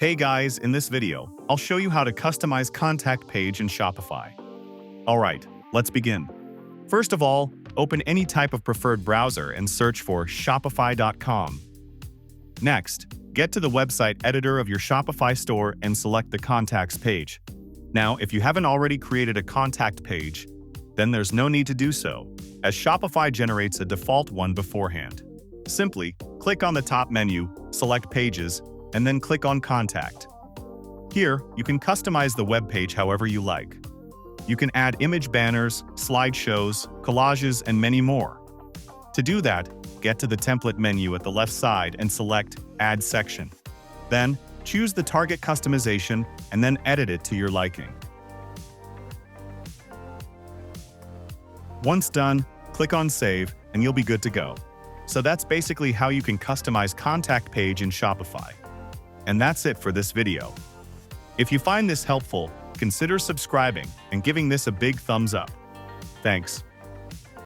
Hey guys, in this video, I'll show you how to customize contact page in Shopify. Alright, let's begin. First of all, open any type of preferred browser and search for shopify.com. Next, get to the website editor of your Shopify store and select the contacts page. Now, if you haven't already created a contact page, then there's no need to do so, as Shopify generates a default one beforehand. Simply, click on the top menu, select Pages, and then click on Contact. Here, you can customize the web page however you like. You can add image banners, slideshows, collages, and many more. To do that, get to the template menu at the left side and select Add Section. Then, choose the target customization and then edit it to your liking. Once done, click on Save and you'll be good to go. So that's basically how you can customize contact page in Shopify. And that's it for this video. If you find this helpful, consider subscribing and giving this a big thumbs up. Thanks.